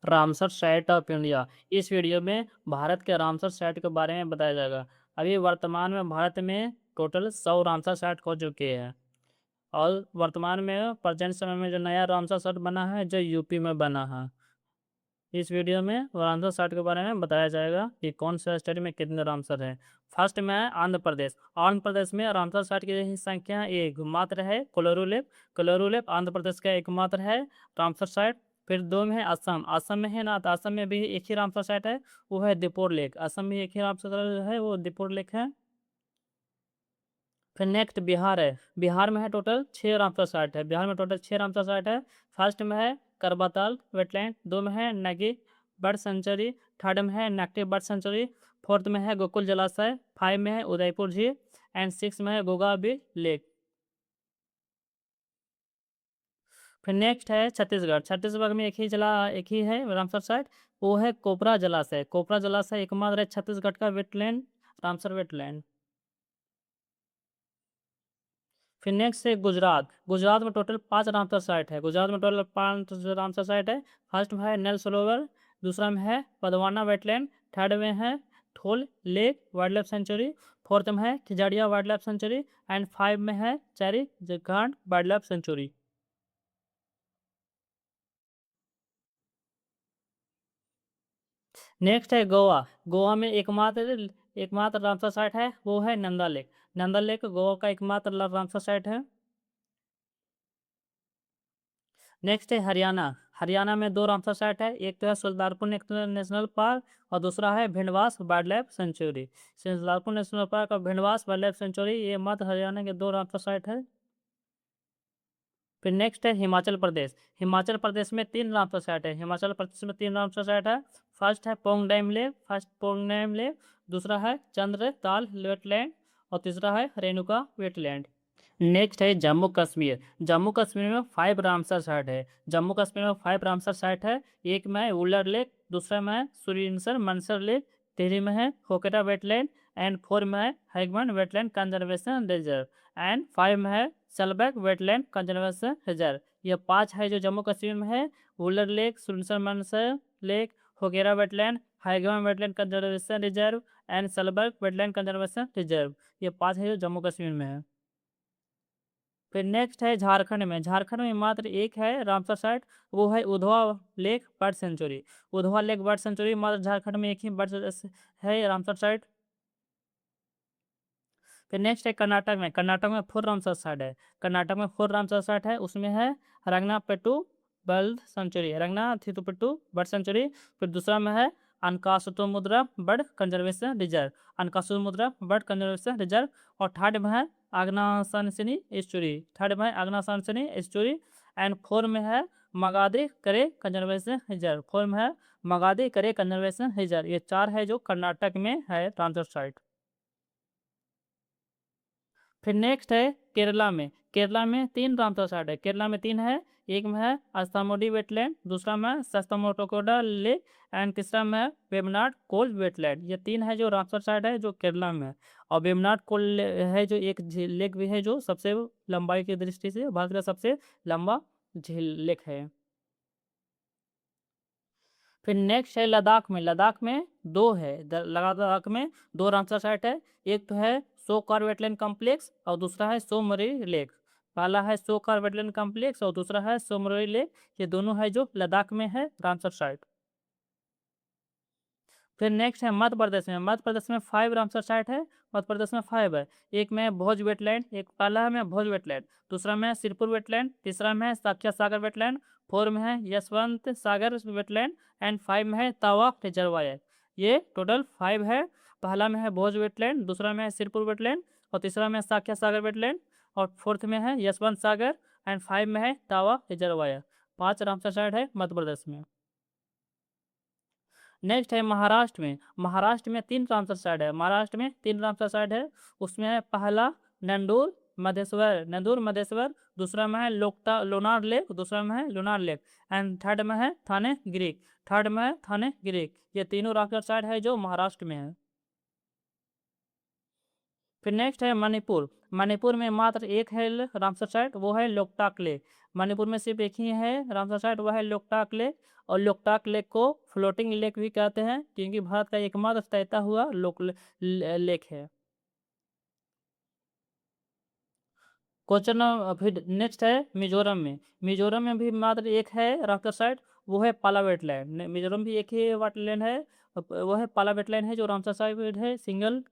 Ramsar site of India. इस video में भारत के रामसर साइट के बारे में बताया जाएगा। अभी वर्तमान में भारत में टोटल 100 रामसर साइट हो चुके हैं और वर्तमान में प्रेजेंट समय में जो नया रामसर साइट बना है जो यूपी में बना है। इस वीडियो में रामसर साइट के बारे में बताया जाएगा कि कौन सा स्टेट में कितने रामसर है। फर्स्ट में है आंध्र प्रदेश। आंध्र प्रदेश में रामसर साइट की संख्या एक मात्र है, कोलोरू लेक। कोलोरू लेक आंध्र प्रदेश का एकमात्र है रामसर साइट। फिर दो में है असम। असम में है ना, तो असम में भी एक ही रामसर साइट है, वो है दीपोर लेक। असम में एक ही रामसर साइट है, वो दीपोर लेक है। फिर नेक्स्ट बिहार है। बिहार में है टोटल 6 रामसर साइट है। बिहार में टोटल 6 रामसर साइट है। फर्स्ट में है करबाताल वेटलैंड, दो में है नगी बर्ड सेंचुरी, थर्ड में है नकटी बर्ड सेंचुरी, फोर्थ में है गोकुल जलाशय, फाइव में है उदयपुर झील एंड सिक्स में है गोगाबी लेक। फिर नेक्स्ट है छत्तीसगढ़। छत्तीसगढ़ में एक ही है रामसर साइट, वो है कोपरा जलाशय। कोपरा जलाशय एकमात्र है छत्तीसगढ़ का वेटलैंड, रामसर वेटलैंड। फिर नेक्स्ट है गुजरात। गुजरात में टोटल 5 रामसर साइट है। गुजरात में टोटल 5 रामसर साइट है। फर्स्ट में है नेल सरोवर, दूसरा में है पदवाना वेटलैंड, थर्ड में है Thol lake wild life sanctuary, fourth में है Khijadiya wild life sanctuary and five में है चैरी घाट वाइल्ड लाइफ सेंचुरी। नेक्स्ट है गोवा। गोवा में एकमात्र रामसर साइट है, वो है नंदा लेक। नंदा लेक गोवा का एकमात्र रामसर साइट है। नेक्स्ट है हरियाणा। हरियाणा में 2 रामसर साइट है, एक तो है सुल्तानपुर नेशनल पार्क और दूसरा है Bhindawas wild life century. Sultanpur national park और भिंडवास वाइल्ड लाइफ सेंचुरी ये मध्य हरियाणा के 2 रामसर साइट है। फिर नेक्स्ट है हिमाचल प्रदेश। हिमाचल प्रदेश में 3 रामसर साइट है। हिमाचल प्रदेश में 3 रामसर साइट है। फर्स्ट पोंग डैम लेक, दूसरा है चंद्रताल वेटलैंड और तीसरा है रेणुका वेटलैंड। नेक्स्ट है जम्मू कश्मीर। जम्मू कश्मीर में 5 रामसर साइट है। जम्मू कश्मीर में 5 रामसर साइट है। एक में है उलर लेक, दूसरा में है सुरिनसर मनसर लेक, तीसरी में है होकेटा वेटलैंड एंड फोर में है Hygam wetland conservation reserve and five में है सलबैक वेटलैंड कंजर्वेशन रिजर्व। ये 5 है जो जम्मू कश्मीर में है। Wular lake, Surinsar Mansar lake, Hokera wetland, Hygam wetland conservation reserve and Shallabugh wetland conservation reserve. ये 5 है जो जम्मू कश्मीर में है। फिर नेक्स्ट है झारखंड में। झारखंड में मात्र एक है रामसर साइट, वो है Udhwa lake bird sanctuary. Udhwa lake bird sanctuary मात्र झारखंड में एक ही बर्ड है रामसर साइट। फिर नेक्स्ट है कर्नाटक में। कर्नाटक में 4 रामसर साइट है। कर्नाटक में 4 रामसर साइट है, उसमें है Ranganathittu bird sanctuary, Ranganathittu bird sanctuary. फिर दूसरा में है Ankasamudra bird conservation reserve, Ankasamudra bird conservation reserve. और थर्ड में है आग्नासानसिनी एस्चुरी, थर्ड में है आग्नासानसिनी एस्चुरी एंड फोर में है मगादी करे कंजर्वेशन रिजर्व, फोर में है मगादी करे कंजर्वेशन रिजर्व। ये 4 है जो कर्नाटक में है रामसर साइट। फिर नेक्स्ट है केरला में। केरला में 3 रामसर साइट है। केरला में 3 है, एक में है अस्थामोडी वेटलैंड, दूसरा में है सस्तमोटोकोडा लेक एंड तीसरा में है वेबनाड कोल वेटलैंड। ये 3 है जो रामसर साइट है जो केरला में है। और वेबनाड कोल है जो एक झील लेक भी है जो सबसे लंबाई की दृष्टि से भारत का सबसे लंबा झील लेक है। फिर नेक्स्ट है लद्दाख में। लद्दाख में 2 है, लद्दाख में 2 रामसर साइट है। एक तो है सोकार वेटलैंड कॉम्प्लेक्स और दूसरा है सोमरी लेक। पहला है सोकार वेटलैंड कॉम्प्लेक्स और दूसरा है सोमरी लेक। ये दोनों है जो लद्दाख में है रामसर साइट। फिर नेक्स्ट है मध्य प्रदेश में। मध्य प्रदेश में 5 रामसर साइट है। मध्य प्रदेश में 5 है, एक में है भोज वेटलैंड, एक पहला में भोज वेटलैंड, दूसरा में है सिरपुर वेटलैंड, तीसरा में है साख्या सागर वेटलैंड, फोर में है यशवंत सागर वेटलैंड एंड फाइव में है तावा रिजर्वायर। ये टोटल 5 है। पहला में है भोज वेटलैंड, दूसरा में है सिरपुर वेटलैंड और तीसरा में है साख्या सागर वेटलैंड और फोर्थ में है यशवंत सागर एंड फाइव में है तावा रिजर्वायर। 5 रामसर साइट है मध्य प्रदेश में। नेक्स्ट है महाराष्ट्र में। महाराष्ट्र में 3 रामसर साइट है। महाराष्ट्र में 3 रामसर साइट है, उसमें है पहला नंदूर मधेश्वर, दूसरा में है लोनार लेक, दूसरा में है लोनार लेक एंड थर्ड में है थाने ग्रीक, थर्ड में है थाने ग्रीक। ये तीनों रामसर साइट है जो महाराष्ट्र में है। फिर नेक्स्ट है मणिपुर। मणिपुर में मात्र एक है रामसर साइट, वो है लोकटाक लेक। मणिपुर में सिर्फ एक ही है रामसर साइट, वो है लोकटाक लेक। और लोकटाक लेक को फ्लोटिंग लेक भी कहते हैं, क्योंकि भारत का एकमात्र तैरता हुआ लेक है। क्वेश्चन फिर नेक्स्ट है मिजोरम में। मिजोरम में भी मात्र एक है रामसर साइट, वो है पाला वेटलैंड। मिजोरम भी एक ही वेटलैंड है, वो है पाला वेटलैंड है, जो रामसर साइट है सिंगल।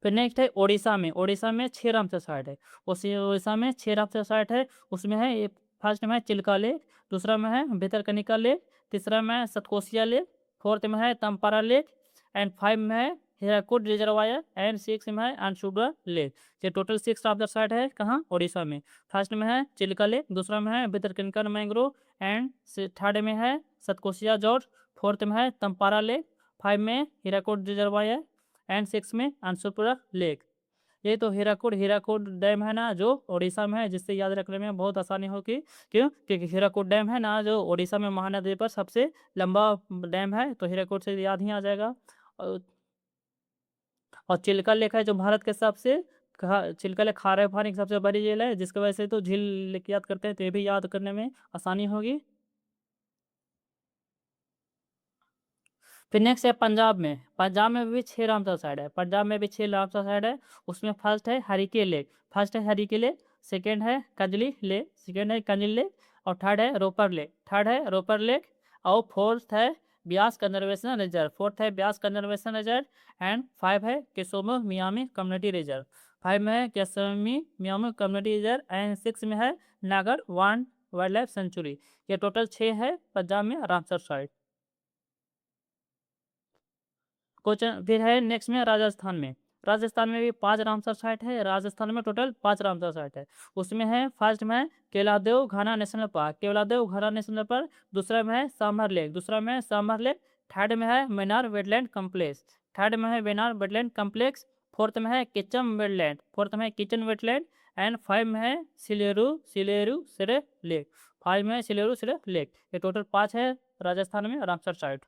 फिर नेक्स्ट है ओडिशा में। ओडिशा में 6 रामसर साइट है। उसी ओडिशा में 6 रामसर साइट है। उसमें है ये, फर्स्ट में है चिल्का लेक, दूसरा में है भितरकनिका लेक, तीसरा में है सतकोसिया लेक, फोर्थ में है तंपारा लेक, एंड 5 में है हीराकुड रिजर्वायर, एंड 6 में है अंशुबा लेक। ये टोटल 6 रामसर साइट है कहाँ, ओडिशा में। फर्स्ट में है चिल्का लेक, दूसरा में है भितरकनिका मैंग्रोव, एंड थर्ड में है सतकोसिया जॉर्ज, फोर्थ में है तंपारा लेक, 5 में हीराकुड रिजर्वायर, एंड 6 में अंशुपुरा लेक। ये तो हीराकुड हीराकुड डैम है ना, जो उड़ीसा में है, जिससे याद रखने में बहुत आसानी होगी। क्यों? क्योंकि हीराकुड डैम है ना, जो उड़ीसा में महानदी पर सबसे लंबा डैम है, तो हीराकुड से याद ही आ जाएगा। और और चिल्का लेक है, जो भारत के सबसे चिल्का लेक खारे पानी की सबसे बड़ी झील है, जिसकी वजह से तो झील लेक याद करते हैं, तो ये भी याद करने में आसानी होगी। फिर नेक्स्ट है पंजाब में। पंजाब में भी 6 रामसर साइट है। पंजाब में भी 6 रामसर साइट है। उसमें फर्स्ट है हरिके लेक, फर्स्ट है हरिके लेक, सेकेंड है कंजली लेक, सेकेंड है कंजली लेक, और थर्ड है रोपर लेक, थर्ड है रोपर लेक, और फोर्थ है ब्यास कंजर्वेशन रिजर्व, फोर्थ है ब्यास कंजर्वेशन रिजर्व, एंड 5 है किसोमो मियामी कम्युनिटी रिजर्व, 5 में है केसमी मियामी कम्युनिटी रिजर्व, एंड 6 में है नागर वन वाइल्ड लाइफ सेंचुरी। ये टोटल 6 है पंजाब में रामसर साइट। क्वेश्चन फिर है नेक्स्ट में राजस्थान में। राजस्थान में भी 5 रामसर साइट है। राजस्थान में टोटल 5 रामसर साइट है। उसमें है फर्स्ट में है केलादेव घाना नेशनल पार्क, केवलादेव घाना नेशनल पार्क, दूसरा में है सामर लेक, दूसरा में है सामर लेक, थर्ड में है मेनार वेटलैंड कम्प्लेक्स, थर्ड में है वेनार वेटलैंड कम्प्लेक्स, फोर्थ में है किचम वेटलैंड, फोर्थ में है किचन वेटलैंड, एंड 5 में है सिलेरू सिलेरू सिरे लेक, 5 में है सिलेरू सिरे लेक। ये टोटल 5 है राजस्थान में रामसर साइट।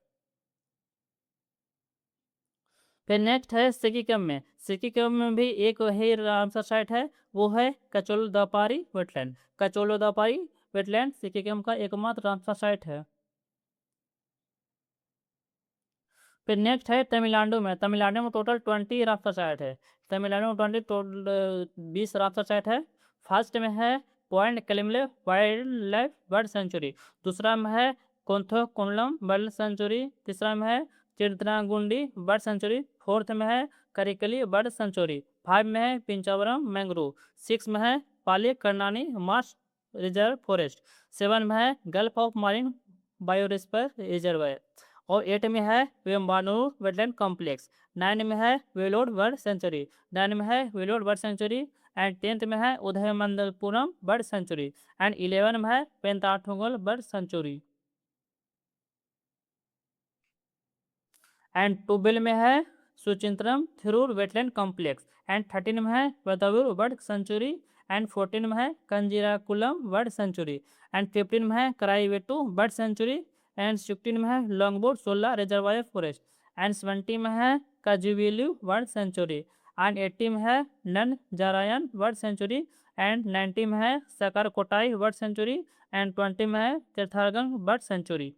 फिर नेक्स्ट है सिक्किम में। सिक्किम में भी एक वही रामसर साइट है, वो है कचोल दापारी वेटलैंड। कचोलो दापारी वेटलैंड सिक्किम का एकमात्र रामसर साइट है। फिर नेक्स्ट है तमिलनाडु में। तमिलनाडु में टोटल 20 रामसर साइट है। तमिलनाडु में 20 रामसर साइट है। फर्स्ट में है point Calimere wild life bird sanctuary, दूसरा में है कोंथो कोनलम बर्ड सेंचुरी, तीसरा में है चिरतनागुंडी बर्ड सेंचुरी, फोर्थ में है करिकली बर्ड सेंचुरी, 5 में है पिंचावरम मैंग्रोव, 6 में है पाली करनानी मार्श रिजर्व फॉरेस्ट, 7 में है gulf of Marin biosphere reserve, और 8 में है वेम्बानूर वेटलैंड कॉम्प्लेक्स, 9 में है वेलोड बर्ड सेंचुरी, 9 में है वेलोड बर्ड सेंचुरी, एंड 10th में है उदयमंदपुरम बर्ड सेंचुरी, एंड 11 में है पेंताठोंगल बर्ड सेंचुरी, एंड 12 में है सुचिंत्रम थिरूर वेटलैंड कॉम्प्लेक्स, एंड 13 में है वेदावूर बर्ड सेंचुरी, एंड 14 में है कंजीराकुलम बर्ड सेंचुरी, एंड 15 में है कराईवेटू बर्ड सेंचुरी, एंड 16 में है लॉन्गबोर्ड सोला रिजर्वायर फॉरेस्ट, एंड 20 में है काजुवेलू बर्ड सेंचुरी, एंड 80 में है नन जारायन बर्ड सेंचुरी, एंड 90 में है सकरकोटाई बर्ड सेंचुरी, एंड 20 में है तीर्थागन बर्ड सेंचुरी।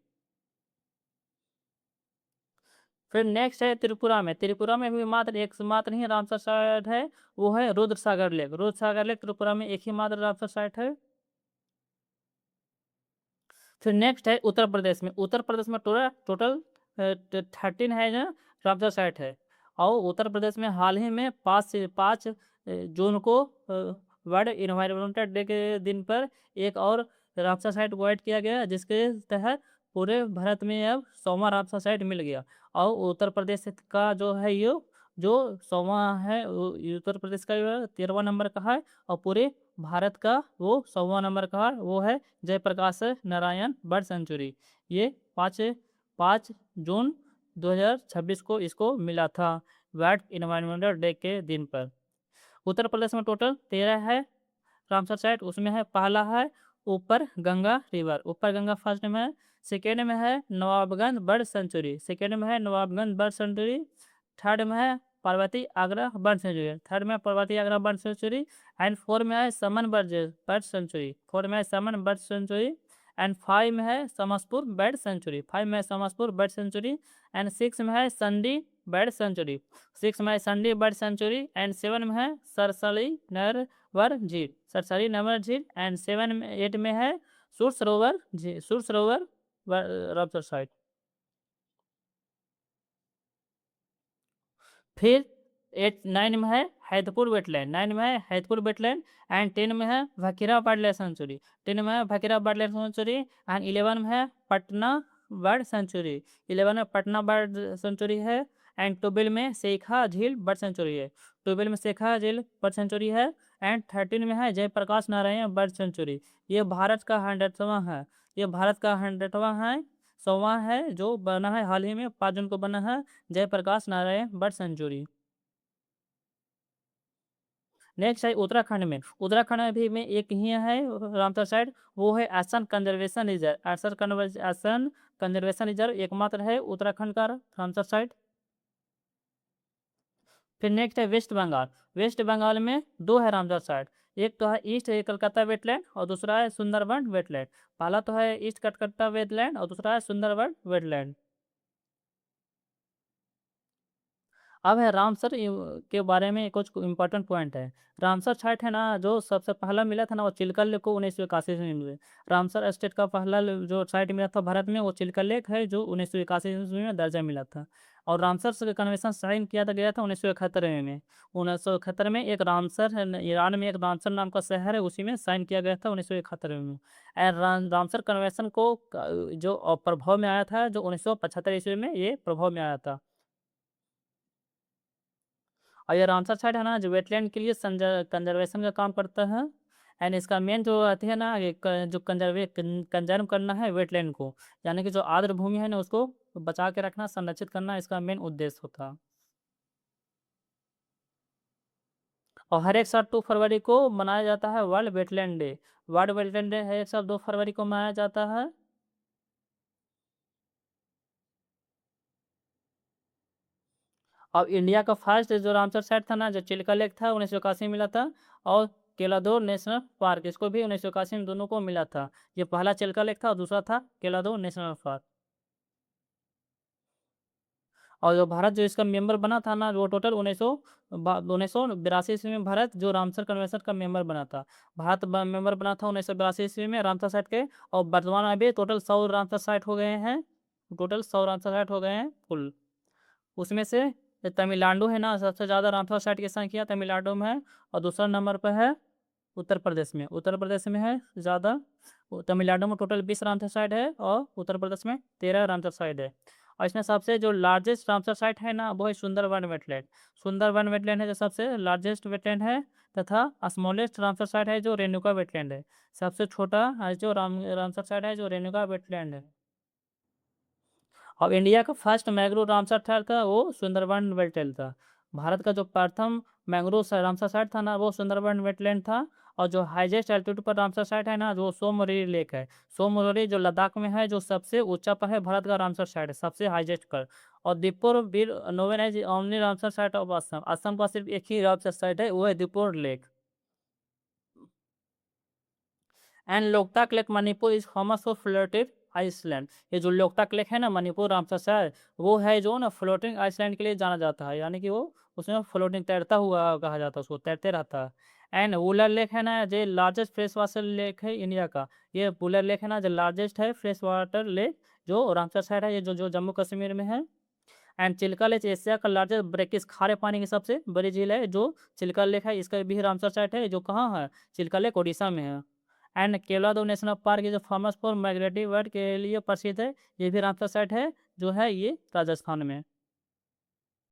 फिर नेक्स्ट है त्रिपुरा में। त्रिपुरा में भी मात्र ही रामसर साइट है, वो है रुद्र सागर लेक। रुद्र सागर लेक त्रिपुरा में एक ही मात्र रामसर साइट है। फिर नेक्स्ट है उत्तर प्रदेश में। उत्तर प्रदेश में टोटल 13 है जो रामसर साइट है। और उत्तर प्रदेश में हाल ही में 5 जून को वर्ल्ड इन्वायरमेंटल डे के दिन पर एक और रामसर साइट को ऐड किया गया, जिसके तहत पूरे भारत में अब 100वां रामसर साइट मिल गया। और उत्तर प्रदेश का जो है ये जो 100वां है, उत्तर प्रदेश का 13वां नंबर का है, और पूरे भारत का वो 100वां नंबर का है, वो है जयप्रकाश नारायण बर्ड सेंचुरी। ये 5 जून 2026 को इसको मिला था, वर्ल्ड इन्वायरमेंटल डे के दिन पर। उत्तर प्रदेश में टोटल 13 है रामसर साइट। उसमें है पहला है ऊपर गंगा रिवर, ऊपर गंगा फर्स्ट में है। सेकेंड में है नवाबगंज बर्ड सेंचुरी, सेकेंड में है नवाबगंज बर्ड सेंचुरी। थर्ड में है Parvati Agra bird sanctuary, third में Parvati Agra bird sanctuary, and 4 में है समन बर्ड सेंचुरी, 4 में है समन बर्ड सेंचुरी, एंड 5 में है समसपुर बर्ड सेंचुरी, 5 में है समसपुर बर्ड सेंचुरी, एंड 6 में है संडी बर्ड सेंचुरी, 6 में है संडी बर्ड सेंचुरी, एंड 7 में है सरसली नरवर झील, सरसली नरवर झील, एंड 7 में 8 में है सुरसरोवर झील, सुरसरोवर रामसर साइट। फिर 9 में है हैदपुर वेटलैंड, 9 में है हैदपुर वेटलैंड, एंड 10 में है भकीरा वाइल्ड लाइफ सेंचुरी, 10 में है भकीरा वाइल्ड लाइफ सेंचुरी, एंड 11 में है पटना बर्ड सेंचुरी, 11 में पटना बर्ड सेंचुरी है, एंड 12 में शेखा झील बर्ड सेंचुरी है, 12 में शेखा झील बर्ड सेंचुरी है, एंड 13 में है जयप्रकाश नारायण बर्ड सेंचुरी। ये भारत का 100वां है, ये भारत का 100वां है, 100वां है जो बना है हाल ही में 5 जून को बना है Jayaprakash Narayan bird sanctuary. Next है उत्तराखंड में, उत्तराखंड में भी में एक ही है रामसर साइट, वो है Assam conservation reserve, Assam conservation reserve एकमात्र है उत्तराखंड का रामसर साइट। फिर नेक्स्ट है वेस्ट बंगाल, वेस्ट बंगाल में 2 है रामसर साइट, एक तो है ईस्ट कलकत्ता वेटलैंड और दूसरा है सुंदरबन वेटलैंड। पहला तो है ईस्ट कलकत्ता वेटलैंड और दूसरा है सुंदरबन वेटलैंड। अब है रामसर के बारे में कुछ इंपॉर्टेंट पॉइंट है। रामसर साइट है ना, जो सबसे पहला मिला था ना वो चिल्का लेक को 1981 में मिले। रामसर स्टेट का पहला जो साइट मिला था भारत में वो चिल्का लेक है, जो 1981 ईस्वी में दर्जा मिला था। और रामसर से कन्वेंशन साइन किया गया था 1971 में। 1971 में एक रामसर है, ईरान में एक रामसर नाम का शहर है, उसी में साइन किया गया था 1971 में। और रामसर कन्वेंशन को जो प्रभाव में आया था, जो 1975 ईस्वी में ये प्रभाव में आया था। और ये रामसर साइट है ना, जो वेटलैंड के लिए कंजर्वेशन का काम करता है। एंड इसका मेन जो आती है ना, जो कंजर्व करना है वेटलैंड को, यानी कि जो आर्द्र भूमि है ना उसको बचा के रखना, संरक्षित करना, इसका मेन उद्देश्य होता है। और हर एक साल 2 फरवरी को मनाया जाता है world wetland day. World wetland day हर एक साल 2 फरवरी को मनाया जाता है। अब इंडिया का फर्स्ट जो रामसर साइट था ना, जो चिल्का लेक था 1981 में मिला था, और केलादो नेशनल पार्क, इसको भी 1981 में दोनों को मिला था। ये पहला चिल्का लेक था और दूसरा था केलादो नेशनल पार्क। और जो भारत जो इसका मेंबर बना था ना, वो टोटल 1982 ईस्वी में भारत जो रामसर कन्वेंशन का मेंबर बना था। भारत मेंबर बना था 1982 ईस्वी में रामसर साइट के। और वर्तमान में अभी टोटल 100 रामसर साइट हो गए हैं, टोटल 100 रामसर साइट हो गए हैं कुल। उसमें से तमिलनाडु है ना, सबसे ज़्यादा रामसर साइट की संख्या तमिलनाडु में है, और दूसरा नंबर पर है उत्तर प्रदेश में, उत्तर प्रदेश में है ज़्यादा। तमिलनाडु में टोटल 20 रामसर साइट है और उत्तर प्रदेश में 13 रामसर साइट है। और इसमें सबसे जो लार्जेस्ट रामसर साइट है ना, वो है सुंदरबन वेटलैंड। सुंदरबन वेटलैंड है जो सबसे लार्जेस्ट वेटलैंड है, तथा स्मॉलेस्ट रामसर साइट है जो रेणुका वेटलैंड है। सबसे छोटा जो रामसर साइट है जो रेणुका वेटलैंड है। और इंडिया का फर्स्ट मैंग्रोव रामसर साइट था वो सुंदरबन वेटलैंड था। भारत का जो प्रथम मैंग्रोव रामसर साइट था ना, वो सुंदरबन वेटलैंड था। और जो हाईएस्ट एल्टीट्यूड पर रामसर साइट है ना, जो सोमवती लेक है, सोमवती जो लद्दाख में है, जो सबसे ऊंचा पर है भारत का रामसर साइट है, सबसे हाईएस्ट कर। और दीपोर बीर नोवेन as only Ramsar site of Assam, Assam का सिर्फ एक ही रामसर साइट है, वो है Deepor lake. And Loktak lake Manipur is famous for floated island. ये जो लोकताक लेक है ना मणिपुर रामसर शहर, वो है जो ना फ्लोटिंग आइसलैंड के लिए जाना जाता है, यानी कि वो उसमें फ्लोटिंग तैरता हुआ कहा जाता है, उसको तैरते रहता है। एंड वुलर लेक है ना, जो लार्जेस्ट फ्रेश वाटर लेक है इंडिया का, ये वुलर लेक है ना जो लार्जेस्ट है फ्रेश वाटर लेक, जो रामसर शहर है, ये जो जो जम्मू कश्मीर में है। एंड चिल्का लेक एशिया का लार्जेस्ट ब्रैकिश खारे पानी की सबसे बड़ी झील है, जो चिल्का लेक है, इसका भी रामसर साइट है, जो कहाँ है, चिल्का लेक उड़ीसा में है। एंड केवलादेव नेशनल पार्क जो फेमस फॉर माइग्रेटरी बर्ड के लिए प्रसिद्ध है, ये भी रामसर साइट है, जो है ये राजस्थान में।